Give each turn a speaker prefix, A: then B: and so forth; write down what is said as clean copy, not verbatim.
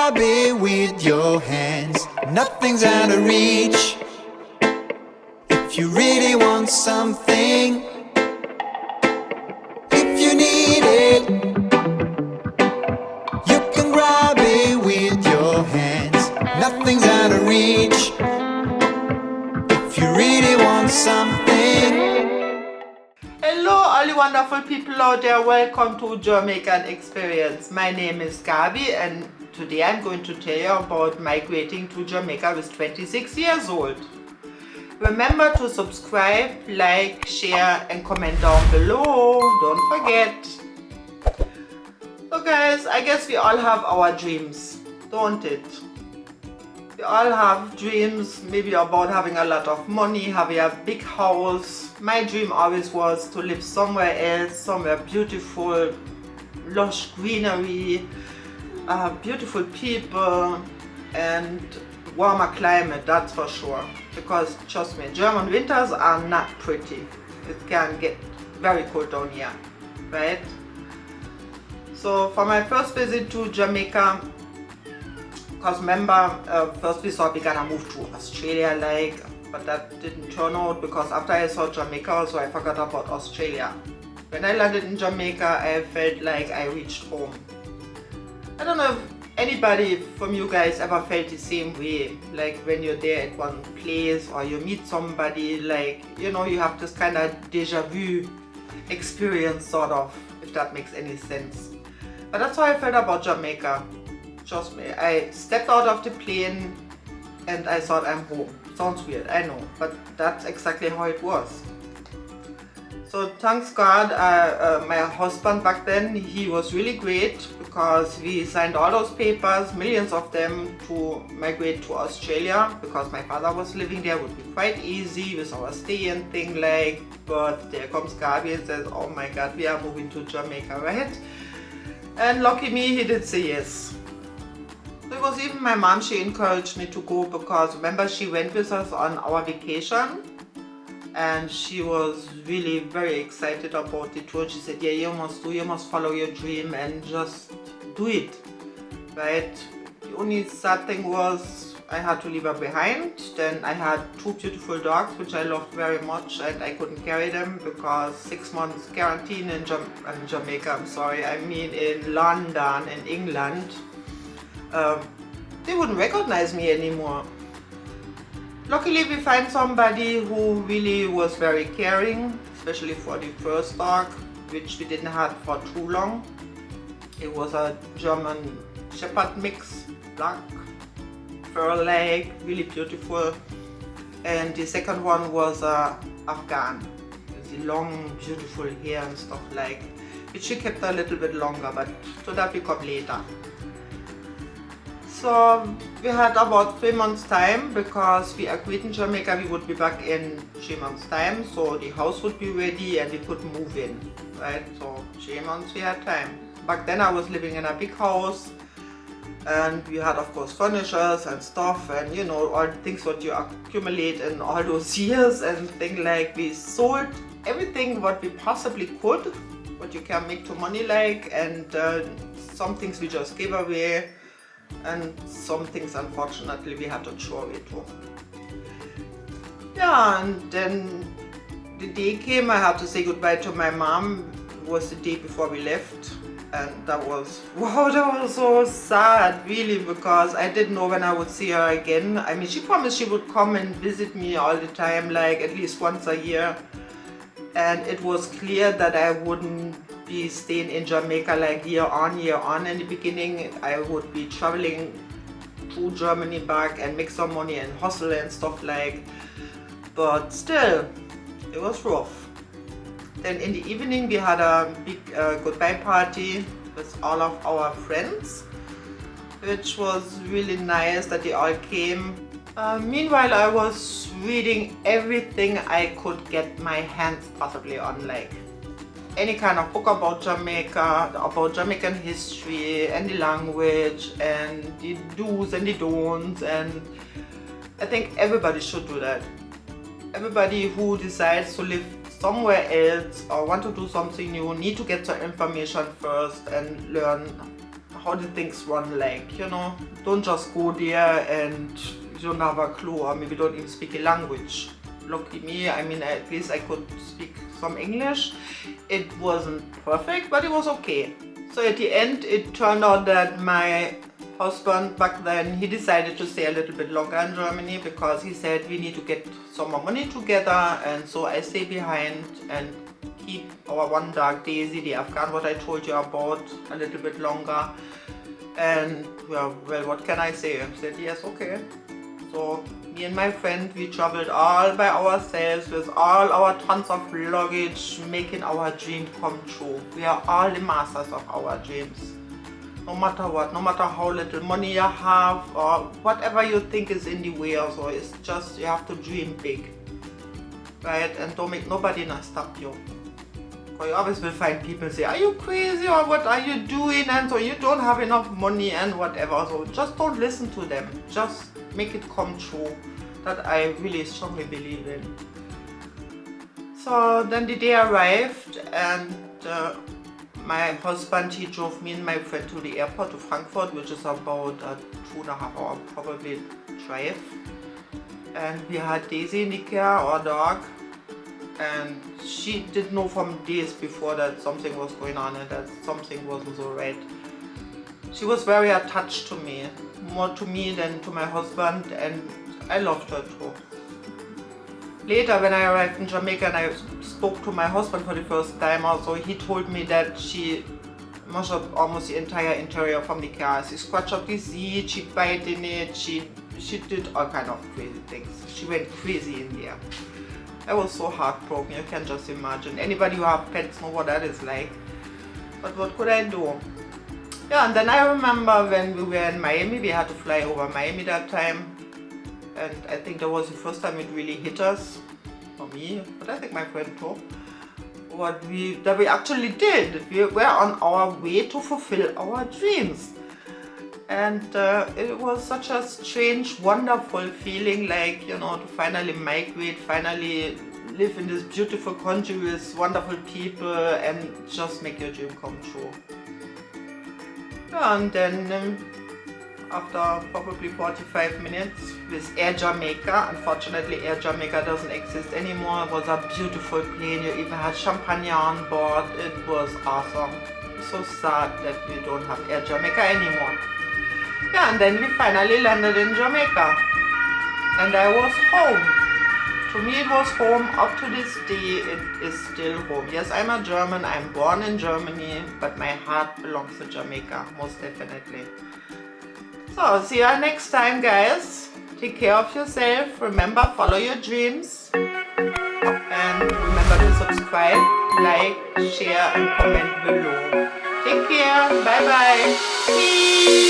A: grab it with your hands. Nothing's out of reach. If you really want something, if you need it, you can grab it with your hands. Nothing's out of reach. If you really want something.
B: Hello all you wonderful people out there, welcome to Jamaican Experience. My name is Gabi and today I'm going to tell you about migrating to Jamaica with 26 years old. Remember to subscribe, like, share and comment down below, don't forget. So guys, I guess we all have our dreams, don't it? We all have dreams, maybe about having a lot of money, having a big house. My dream always was to live somewhere else, somewhere beautiful, lush greenery, beautiful people and warmer climate, that's for sure. Because trust me, German winters are not pretty. It can get very cold down here, right? So for my first visit to Jamaica, because remember, first we thought we're gonna move to Australia, but that didn't turn out because after I saw Jamaica, so I forgot about Australia. When I landed in Jamaica, I felt like I reached home. I don't know if anybody from you guys ever felt the same way, like when you're there at one place or you meet somebody, like, you know, you have this kind of deja vu experience, sort of, if that makes any sense. But that's how I felt about Jamaica. Trust me, I stepped out of the plane and I thought I'm home. Sounds weird, I know, but that's exactly how it was. So thanks God, my husband back then, he was really great because we signed all those papers, millions of them, to migrate to Australia because my father was living there. It would be quite easy with our stay and thing, but there comes Gabi and says, oh my God, we are moving to Jamaica, right? And lucky me, he did say yes. It was even my mom, she encouraged me to go because remember she went with us on our vacation and she was really very excited about the tour. She said, yeah, you must follow your dream and just do it, right? The only sad thing was I had to leave her behind. Then I had two beautiful dogs which I loved very much and I couldn't carry them because 6 months quarantine in Jamaica, I'm sorry, I mean in London, in England. They wouldn't recognize me anymore. Luckily we find somebody who really was very caring, especially for the first dog, which we didn't have for too long. It was a German Shepherd mix, black, fur leg, really beautiful. And the second one was Afghan, with the long beautiful hair and stuff which she kept a little bit longer, but to that we come later. So we had about 3 months time because we agreed in Jamaica we would be back in 3 months time, so the house would be ready and we could move in, right? So 3 months we had time. Back then I was living in a big house and we had of course furnitures and stuff and you know all the things what you accumulate in all those years and things we sold everything what we possibly could, what you can make to money and some things we just gave away. And some things unfortunately we had to throw away too. Yeah, and then the day came, I had to say goodbye to my mom. It was the day before we left and that was, wow, that was so sad really because I didn't know when I would see her again. I mean, she promised she would come and visit me all the time, at least once a year, and it was clear that I wouldn't be staying in Jamaica year on. In the beginning I would be traveling to Germany back and make some money and hustle and stuff but still it was rough. Then in the evening we had a big goodbye party with all of our friends, which was really nice that they all came. Meanwhile I was reading everything I could get my hands possibly on, any kind of book about Jamaica, about Jamaican history and the language and the do's and the don'ts, and I think everybody should do that. Everybody who decides to live somewhere else or want to do something new need to get the information first and learn how the things run, like, you know, don't just go there and you don't have a clue, or maybe don't even speak a language. Lucky me, I mean, at least I could speak some English. It wasn't perfect, but it was okay. So at the end, it turned out that my husband back then, he decided to stay a little bit longer in Germany because he said we need to get some more money together, and so I stay behind and keep our one dog Daisy, the Afghan, what I told you about, a little bit longer. And well, what can I say? I said yes, okay. So me and my friend, we traveled all by ourselves with all our tons of luggage, making our dream come true. We are all the masters of our dreams. No matter what, no matter how little money you have or whatever you think is in the way or so, it's just you have to dream big, right? And don't make nobody not stop you. Because you always will find people say, are you crazy, or what are you doing, and so you don't have enough money and whatever. So just don't listen to them, just make it come true. That I really strongly believe in. So then the day arrived, and my husband, he drove me and my friend to the airport, to Frankfurt, which is about a 2.5 hour probably drive. And we had Daisy in the car, our dog, and she did know from days before that something was going on and that something wasn't so right. She was very attached to me, more to me than to my husband, and I loved her too. Later, when I arrived in Jamaica and I spoke to my husband for the first time also, he told me that she mashed up almost the entire interior from the car. She scratched up the seat, she bite in it, she did all kind of crazy things. She went crazy in there. I was so heartbroken, you can just imagine. Anybody who have pets know what that is like. But what could I do? Yeah, and then I remember when we were in Miami, we had to fly over Miami that time. And I think that was the first time it really hit us, for me, but I think my friend too, that we actually did. We were on our way to fulfill our dreams. And it was such a strange, wonderful feeling, like, you know, to finally migrate, finally live in this beautiful country with wonderful people and just make your dream come true. Yeah, and then after probably 45 minutes with Air Jamaica. Unfortunately, Air Jamaica doesn't exist anymore. It was a beautiful plane. You even had champagne on board. It was awesome. So sad that we don't have Air Jamaica anymore. Yeah, and then we finally landed in Jamaica. And I was home. To me, it was home. Up to this day, it is still home. Yes, I'm a German. I'm born in Germany, but my heart belongs to Jamaica, most definitely. So, see you next time, guys. Take care of yourself. Remember, follow your dreams. And remember to subscribe, like, share, and comment below. Take care. Bye-bye.